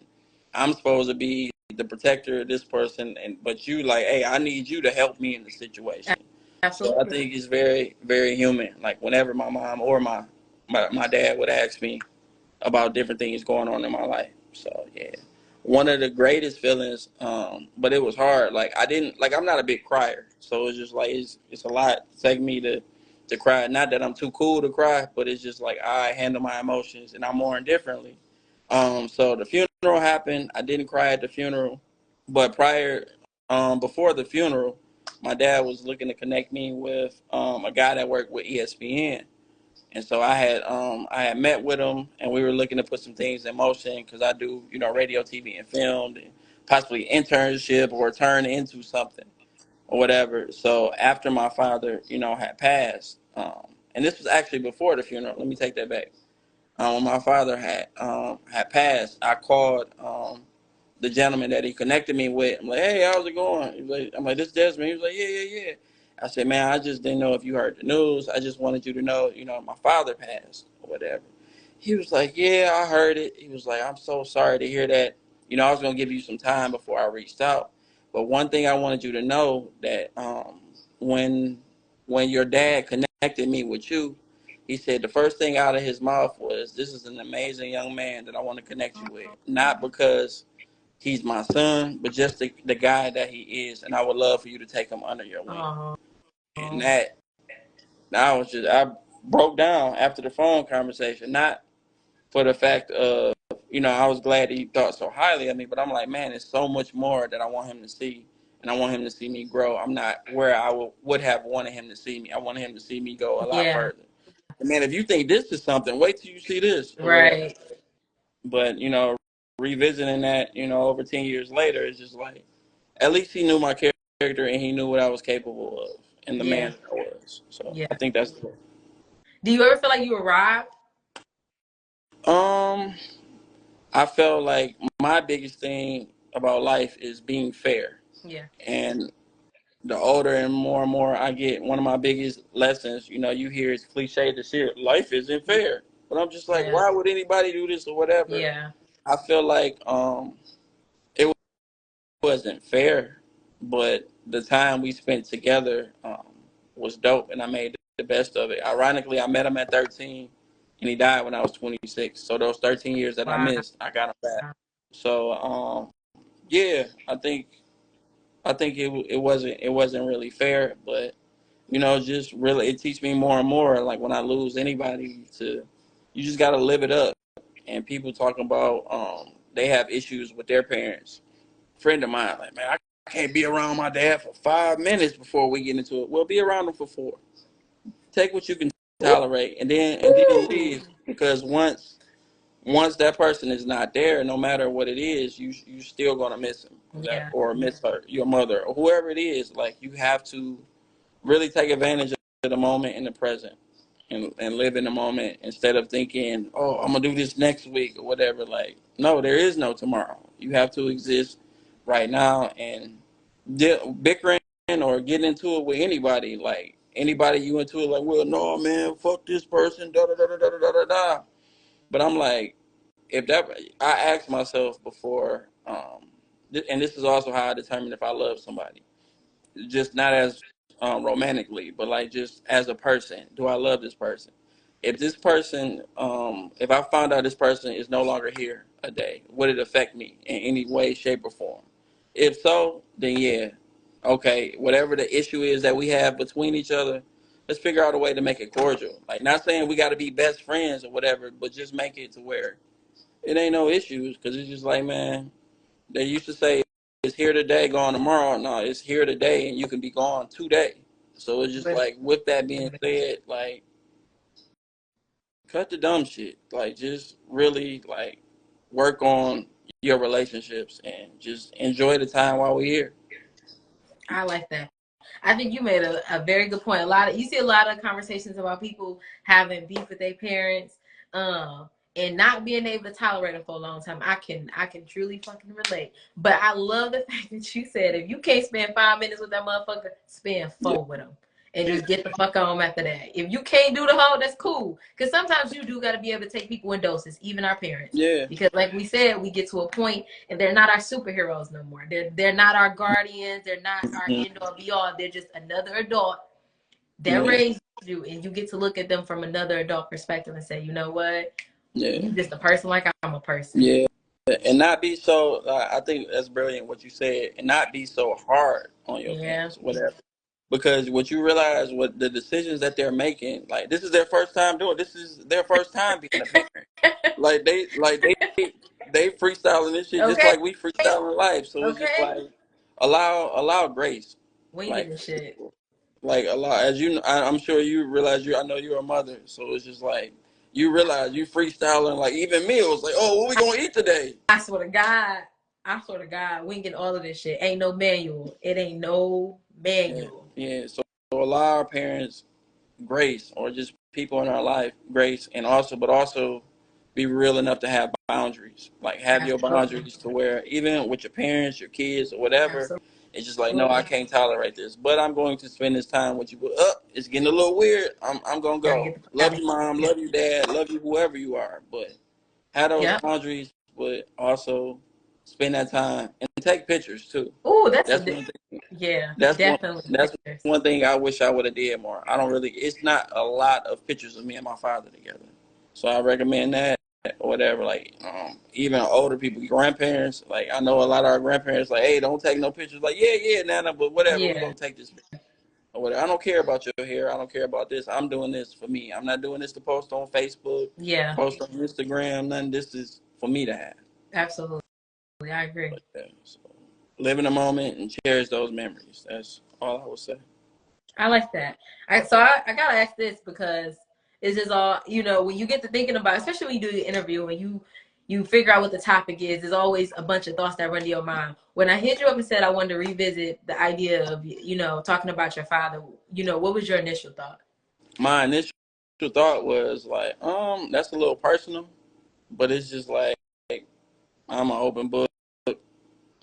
I'm supposed to be the protector of this person, and but you like, hey, I need you to help me in the situation. So I absolutely. think it's very very human. Like whenever my mom or my dad would ask me about different things going on in my life. So yeah, one of the greatest feelings. But it was hard. Like I didn't like. I'm not a big crier, so it's just like it's a lot to take me to cry. Not that I'm too cool to cry, but it's just like I handle my emotions and I mourn differently. So the funeral happened. I didn't cry at the funeral, but before the funeral, my dad was looking to connect me with a guy that worked with ESPN. And so I had met with him, and we were looking to put some things in motion because I do radio, TV, and film, and possibly internship or turn into something or whatever. So after my father had passed, and this was actually before the funeral. Let me take that back. When my father had passed, I called the gentleman that he connected me with. I'm like, hey, how's it going? I'm like, this Desmond. He was like, yeah. I said, man, I just didn't know if you heard the news. I just wanted you to know, my father passed or whatever. He was like, yeah, I heard it. He was like, I'm so sorry to hear that. I was going to give you some time before I reached out. But one thing I wanted you to know that when your dad connected me with you, he said the first thing out of his mouth was, this is an amazing young man that I want to connect you with. Not because he's my son, but just the guy that he is, and I would love for you to take him under your wing. Oh. And I broke down after the phone conversation, not for the fact of, I was glad he thought so highly of me, but I'm like, man, there's so much more that I want him to see, and I want him to see me grow. I'm not where I would have wanted him to see me. I want him to see me go a lot Yeah. further. And man, if you think this is something, wait till you see this or whatever. Right. But, revisiting that, over 10 years later, it's just like, at least he knew my character and he knew what I was capable of and the Yeah. man that I was. So Yeah. I think that's cool. Do you ever feel like you were robbed? Um, I felt like my biggest thing about life is being fair. Yeah. And the older and more I get, one of my biggest lessons, you hear it's cliche to shit, life isn't fair. But I'm just like, Yeah. why would anybody do this or whatever? Yeah. I feel like it wasn't fair, but the time we spent together was dope, and I made the best of it. Ironically, I met him at 13, and he died when I was 26. So those 13 years that I Wow. missed, I got him back. So yeah, I think it wasn't really fair, but just really it teach me more and more. Like when I lose anybody, you just gotta live it up. And people talking about they have issues with their parents. Friend of mine, like, man, I can't be around my dad for 5 minutes before we get into it. Well, be around him for 4. Take what you can tolerate, and then leave. Because once that person is not there, no matter what it is, you still gonna miss him Yeah. or miss her, your mother, or whoever it is. Like you have to really take advantage of the moment in the present. And live in the moment instead of thinking, oh, I'm gonna do this next week or whatever. Like, no, there is no tomorrow. You have to exist right now, and bickering or getting into it with anybody, like anybody you into it, like, well, no, man, fuck this person, da da da da da da da da. But I'm like, if that, I ask myself before, and this is also how I determine if I love somebody, just not as romantically, but like just as a person. Do I love this person? If this person, if I found out this person is no longer here a day, would it affect me in any way, shape, or form? If so, then yeah, okay. Whatever the issue is that we have between each other, let's figure out a way to make it cordial. Like not saying we got to be best friends or whatever, but just make it to where it ain't no issues. Because it's just like, man, they used to say it's here today, gone tomorrow. No, it's here today, and you can be gone today. So it's just But like, with that being said, like, cut the dumb shit. Like, just really like work on your relationships and just enjoy the time while we're here. I like that. I think you made a very good point. You see a lot of conversations about people having beef with their parents, and not being able to tolerate them for a long time. I can truly fucking relate. But I love the fact that you said if you can't spend 5 minutes with that motherfucker, spend Yeah, 4 with them. And just get the fuck on after that. If you can't do the whole, that's cool. Because sometimes you do got to be able to take people in doses, even our parents. yeah, Because like we said, we get to a point and they're not our superheroes no more. They're not our guardians. They're not our mhm, end all be all. They're just another adult that yeah, raised you, and you get to look at them from another adult perspective and say, you know what? Yeah. You just a person like I'm a person. Yeah. And not be so. I think that's brilliant what you said, and not be so hard on your Yeah. parents, whatever. Because what you realize, what the decisions that they're making, like this is their first time doing. This is their first time being a parent. Like they freestyling this shit just Okay. like we freestyling life. So it's just Okay. like allow grace, Winging like this shit. like allow as you. I'm sure you realize you. I know you're a mother, so it's just like you realize you freestyling. Like even meals, like oh, what we gonna eat today? I swear to God. I swear to God, winging all of this shit. Ain't no manual. It ain't no Yeah, manual. yeah. So allow our parents grace, or just people in our life grace, and also be real enough to have boundaries. Like have your Absolutely. boundaries to where even with your parents, your kids, or whatever, it's just like no, I Absolutely. can't tolerate this. But I'm going to spend this time with you. But it's getting a little weird. I'm gonna Gotta go. get the fuck out Love of you, mom. here. Love you, dad. Love you, whoever you are. But have those Yep. boundaries. But also spend that time and take pictures too. Ooh, that's That's a one thing. yeah, That's one. definitely That's pictures. one thing I wish I would have did more. I don't really. It's not a lot of pictures of me and my father together, so I recommend that or whatever. Like even older people, grandparents. Like I know a lot of our grandparents. Like, hey, don't take no pictures. Like, yeah, Nana, but whatever. We Yeah, gonna take this picture or whatever. I don't care about your hair. I don't care about this. I'm doing this for me. I'm not doing this to post on Facebook, yeah, post on Instagram. None. This is for me to have. absolutely. I agree. But, so live in the moment and cherish those memories. That's all I would say. I like that. I gotta ask this because it's just all when you get to thinking about, especially when you do the interview and you figure out what the topic is. There's always a bunch of thoughts that run to your mind. When I hit you up and said I wanted to revisit the idea of talking about your father, what was your initial thought? My initial thought was like, that's a little personal, but it's just like I'm an open book.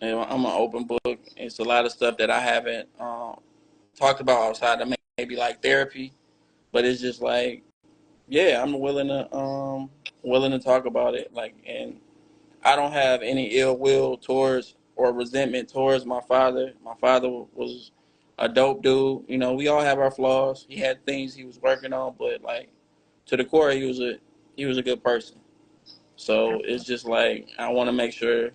I'm an open book. It's a lot of stuff that I haven't talked about outside of maybe like therapy, but it's just like, yeah, I'm willing to talk about it. Like, and I don't have any ill will towards or resentment towards my father. My father was a dope dude. You know, we all have our flaws. He had things he was working on, but like to the core, he was a good person. So it's just like I want to make sure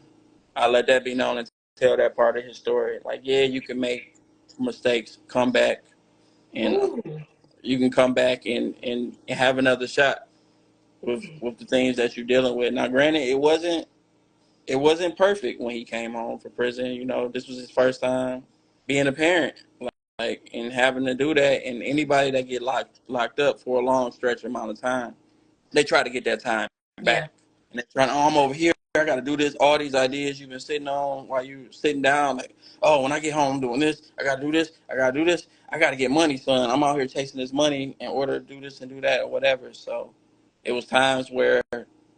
I let that be known and tell that part of his story. Like, yeah, you can make mistakes, come back, and Ooh, you can come back and have another shot with the things that you're dealing with. Now, granted, it wasn't perfect when he came home from prison. You know, this was his first time being a parent, like and having to do that. And anybody that get locked up for a long stretch amount of time, they try to get that time yeah, back. And they're trying, oh, I'm over here. I got to do this. All these ideas you've been sitting on while you sitting down, like, oh, when I get home, I'm doing this. I got to do this. I got to do this. I got to get money, son. I'm out here chasing this money in order to do this and do that or whatever. So it was times where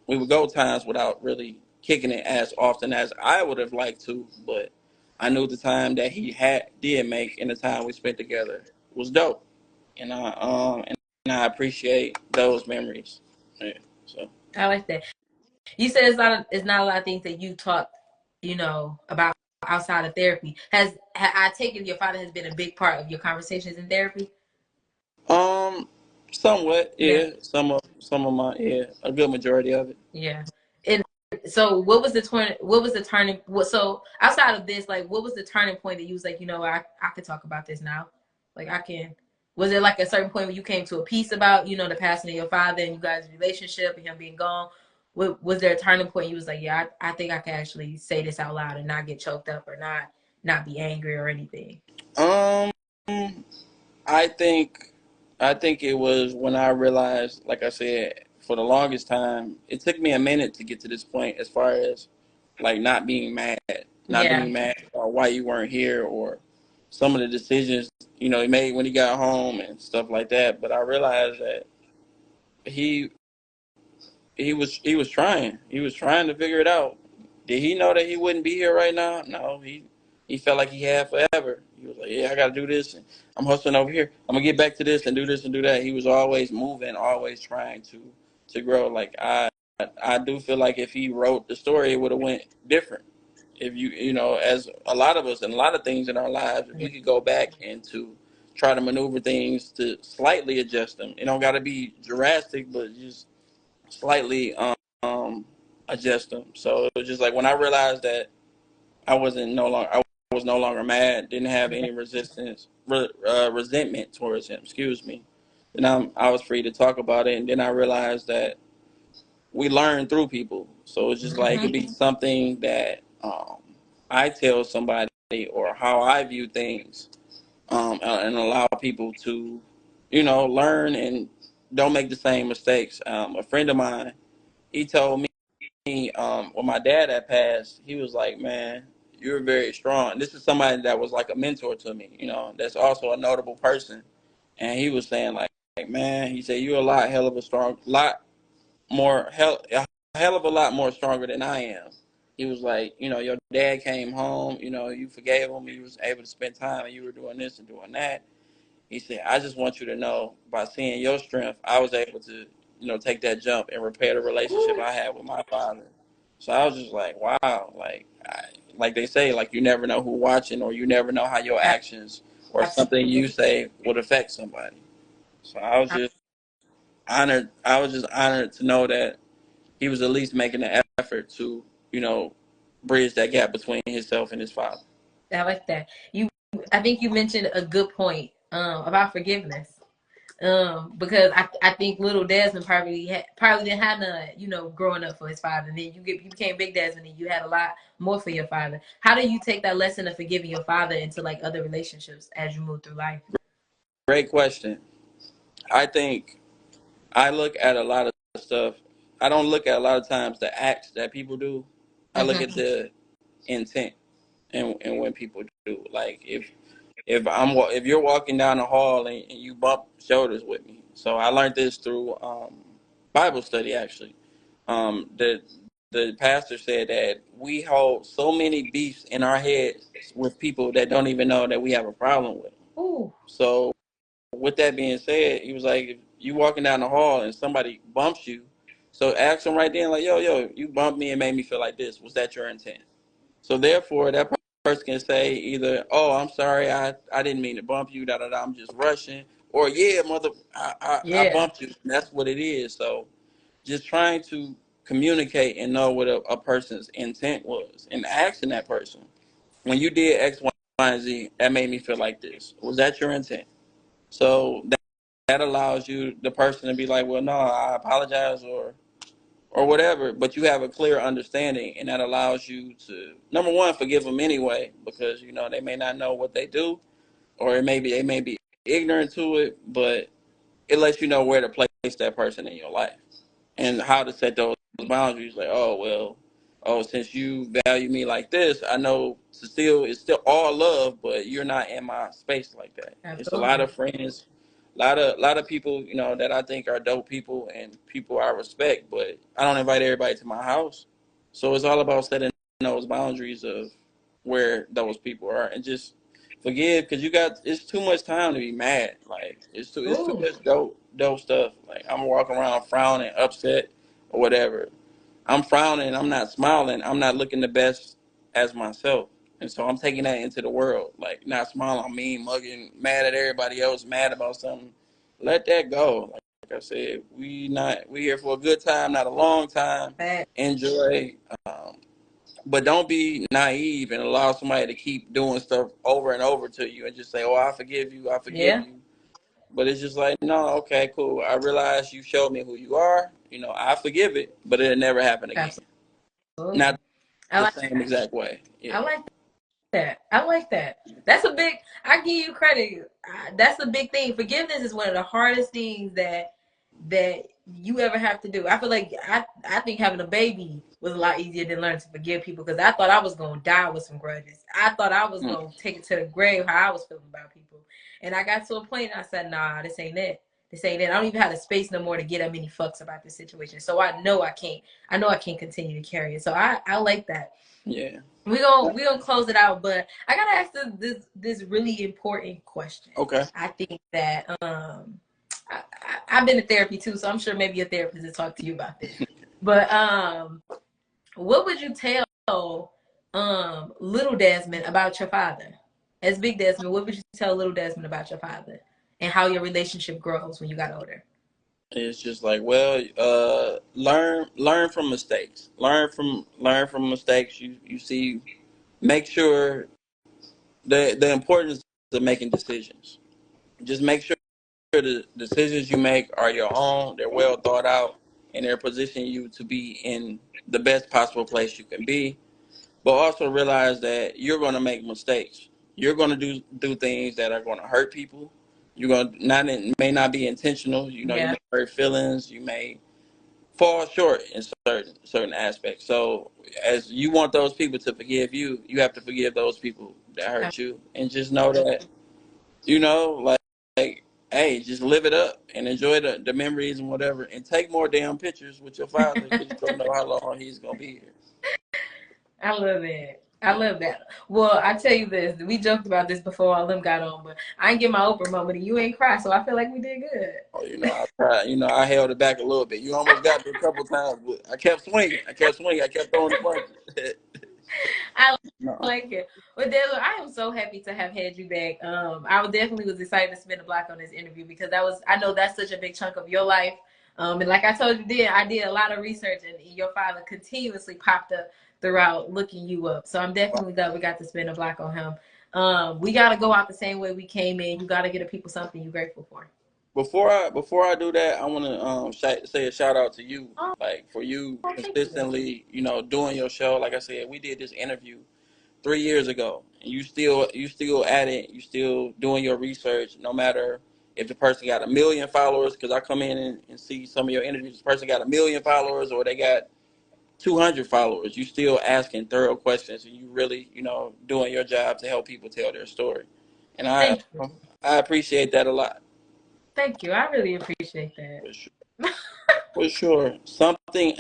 we would go times without really kicking it as often as I would have liked to, but I knew the time that he did make and the time we spent together was dope, and I appreciate those memories. Yeah, so I like that. You said it's not a lot of things that you talked, about outside of therapy. I take it your father has been a big part of your conversations in therapy? um, somewhat, Yeah. yeah. Some of my a good majority of it. Yeah. And so what was the turning so outside of this, like what was the turning point that you was like, I could talk about this now? Like I can was it like a certain point where you came to a peace about, the passing of your father and you guys' relationship and him being gone? Was there a turning point you was like, yeah, I think I can actually say this out loud and not get choked up or not be angry or anything? Um, I think I think it was when I realized, like I said, for the longest time, it took me a minute to get to this point as far as like not Yeah. being mad or why you weren't here or some of the decisions, he made when he got home and stuff like that. But I realized that he he was trying to figure it out. Did he know that he wouldn't be here right now? No, he felt like he had forever. He was like, yeah, I got to do this, and I'm hustling over here. I'm gonna get back to this and do this and do that. He was always moving, always trying to grow. Like I do feel like if he wrote the story, it would have went different. If as a lot of us and a lot of things in our lives, if Yeah. we could go back and to try to maneuver things to slightly adjust them, it don't got to be drastic, but just slightly adjust them. So it was just like when I realized that I was no longer mad, didn't have any resentment towards him. Excuse me. Then I was free to talk about it, and then I realized that we learn through people. So it's just like it could be something that I tell somebody or how I view things, and allow people to, learn and don't make the same mistakes. A friend of mine, he told me, when my dad had passed, he was like, "Man, you're very strong." This is somebody that was like a mentor to me, that's also a notable person. And he was saying like, "Man," he said, "you're a lot hell of a strong, lot more a hell of a lot more stronger than I am." He was like, "Your dad came home, you forgave him, you was able to spend time, and you were doing this and doing that." He said, "I just want you to know, by seeing your strength, I was able to, take that jump and repair the relationship I had with my father." So I was just like, wow, like they say, like you never know who watching, or you never know how your actions or something you say would affect somebody. So I was just honored to know that he was at least making an effort to, you know, bridge that gap between himself and his father. I like that. I think you mentioned a good point about forgiveness. Because I think little Desmond probably didn't have none, growing up for his father. And then you became Big Desmond, and you had a lot more for your father. How do you take that lesson of forgiving your father into like other relationships as you move through life? Great question. I think I look at a lot of stuff. I don't look at a lot of times the acts that people do. I look at the intent and when people do. Like if you're walking down the hall and you bump shoulders with me. So I learned this through Bible study actually. The pastor said that we hold so many beefs in our heads with people that don't even know that we have a problem with them. Ooh. So with that being said, he was like, if you walking down the hall and somebody bumps you, so ask them right then, like, yo, you bumped me and made me feel like this. Was that your intent? So therefore, that person can say either, oh, I'm sorry, I didn't mean to bump you, da da da, I'm just rushing, or yeah, mother, I Yeah, bumped you. And that's what it is. So just trying to communicate and know what a person's intent was, and asking that person, when you did X, Y, and Z, that made me feel like this. Was that your intent? So that allows you, the person, to be like, well, no, I apologize, or whatever, but you have a clear understanding, and that allows you to, number one, forgive them anyway, because they may not know what they do, or they may be ignorant to it, but it lets you know where to place that person in your life and how to set those boundaries. Like, oh well, oh, since you value me like this, I know it's still all love, but you're not in my space like that. It's a lot absolutely. of friends, a lot of people, that I think are dope people and people I respect, but I don't invite everybody to my house. So it's all about setting those boundaries of where those people are, and just forgive, because it's too much time to be mad. Like it's too Ooh. much dope stuff. Like I'm walking around frowning, upset, or whatever. I'm frowning, I'm not smiling, I'm not looking the best as myself. And so I'm taking that into the world. Like not smiling, I'm mean, mugging, mad at everybody else, mad about something. Let that go. Like I said, we here for a good time, not a long time. Fact. Enjoy. But don't be naive and allow somebody to keep doing stuff over and over to you and just say, "Oh, I forgive you, I forgive Yeah, you." But it's just like, no, okay, cool. I realize you showed me who you are. I forgive it, but it'll never happen again. Not absolutely. I the like same exact way. I Yeah. like that. I like that. That's a big. I give you credit. That's a big thing. Forgiveness is one of the hardest things that you ever have to do. I feel like I think having a baby was a lot easier than learning to forgive people, because I thought I was gonna die with some grudges. I thought I was Mm. gonna take it to the grave how I was feeling about people, and I got to a point and I said, nah, this ain't it. This ain't it. I don't even have the space no more to get that many fucks about this situation. So I know I can't. I know I can't continue to carry it. So I like that. Yeah. We gonna close it out, but I gotta ask this really important question. Okay. I think that I've been to therapy too, so I'm sure maybe a therapist has talked to you about this. But what would you tell little Desmond about your father? As Big Desmond, what would you tell little Desmond about your father and how your relationship grows when you got older? It's just like, well, learn from mistakes. Learn from mistakes. You see, make sure the importance of making decisions. Just make sure the decisions you make are your own. They're well thought out, and they're positioning you to be in the best possible place you can be. But also realize that you're going to make mistakes. You're going to do things that are going to hurt people. You're going to not may not be intentional. You know, you Yeah. may hurt feelings. You may fall short in certain aspects. So as you want those people to forgive you, you have to forgive those people that hurt you, and just know that like hey, just live it up and enjoy the memories and whatever, and take more damn pictures with your father because you don't know how long he's gonna be here. I love it. I love that. Well, I tell you this, we joked about this before all them got on, but I ain't get my Oprah moment and you ain't cry, so I feel like we did good. Oh, I tried. I held it back a little bit. You almost got me a couple times, but I kept swinging. I kept swinging. I kept throwing the punches. I No. like it. Well, Desmond, I am so happy to have had you back. I definitely was excited to spend a block on this interview because I know that's such a big chunk of your life. And like I told you, I did a lot of research, and your father continuously popped up throughout looking you up. So I'm definitely glad we got to spend a block on him. We got to go out the same way we came in. You got to get the people something you're grateful for. Before I do that, I want to say a shout out to you, Oh, like for you thank you. consistently, doing your show. Like I said, we did this interview 3 years ago, and you still at it. You still doing your research, no matter if the person got 1 million followers. Because I come in and see some of your interviews. The person got 1 million followers, or they got 200 followers. You still asking thorough questions, and you really, doing your job to help people tell their story. And I Thank you. I appreciate that a lot. Thank you. I really appreciate that. For sure. For sure. Something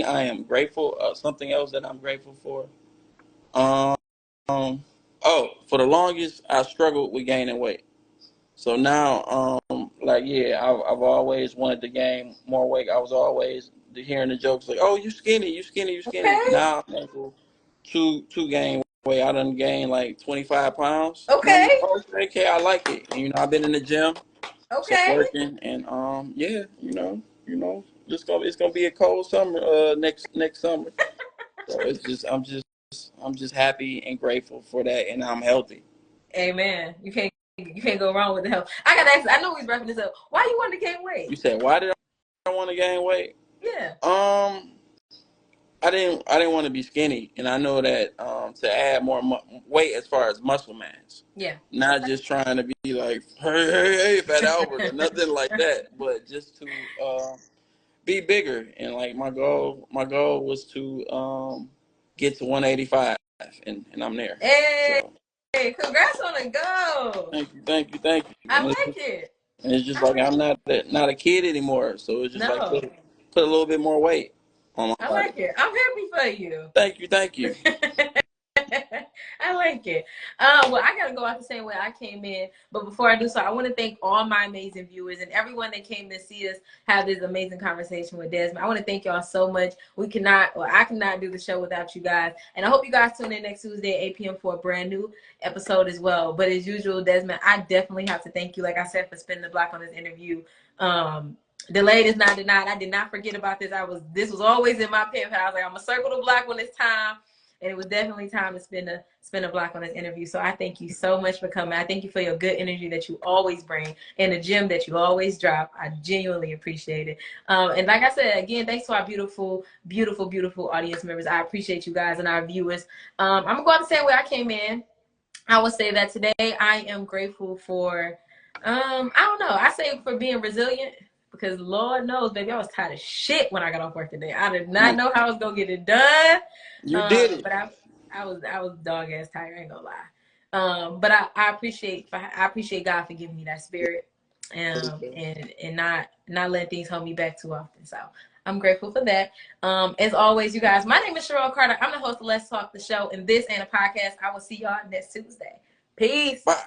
I am grateful. Something else that I'm grateful for. Um. For the longest, I struggled with gaining weight. So now, like, yeah, I've always wanted to gain more weight. I was always hearing the jokes like, "Oh, you skinny, you skinny, you skinny." Okay. Now I'm able to gain weight. I done gained like 25 pounds, and I'm like, Okay. "Oh, okay, I like it." And, I've been in the gym, so Okay. working, and yeah, it's gonna be a cold summer next summer. So I'm just happy and grateful for that, and I'm healthy. Amen. You can't go wrong with the health. I gotta ask. I know he's wrapping this up. Why you want to gain You weight? said, why did I want to gain weight? Yeah. Um, I didn't want to be skinny, and I know that to add more weight as far as muscle mass, Yeah. not just trying to be like hey Fat Albert or nothing like that, but just to be bigger. And like my goal was to get to 185, and I'm there. Hey, So congrats on the goal. thank you. I And like it. it's just I like like I'm it. not a kid anymore, so it's just like No, put a little bit more weight on my I body. like it. I'm happy for you. Thank you. I like it. Well, I gotta go out the same way I came in, but before I do so, I want to thank all my amazing viewers and everyone that came to see us have this amazing conversation with Desmond. I want to thank y'all so much. I cannot do the show without you guys, and I hope you guys tune in next Tuesday at 8 p.m. for a brand new episode as well. But as usual, Desmond, I definitely have to thank you, like I said, for spending the block on this interview. Delayed is not denied. I did not forget about this. This was always in my pen. I was like, I'm gonna circle the block when it's time. And it was definitely time to spend a block on this interview. So I thank you so much for coming. I thank you for your good energy that you always bring and the gym that you always drop. I genuinely appreciate it. And like I said, again, thanks to our beautiful, beautiful, beautiful audience members. I appreciate you guys and our viewers. I'm gonna go out the same way I came in. I would say that today I am grateful for, I don't know. I say for being resilient because Lord knows, baby, I was tired of shit when I got off work today. I did not know how I was gonna get it done. You did it. But I was dog ass tired. I ain't gonna lie. But I appreciate God for giving me that spirit, and not letting things hold me back too often. So I'm grateful for that. As always, you guys, my name is Cheryl Carter. I'm the host of Let's Talk the Show, and this ain't a podcast. I will see y'all next Tuesday. Peace. Bye.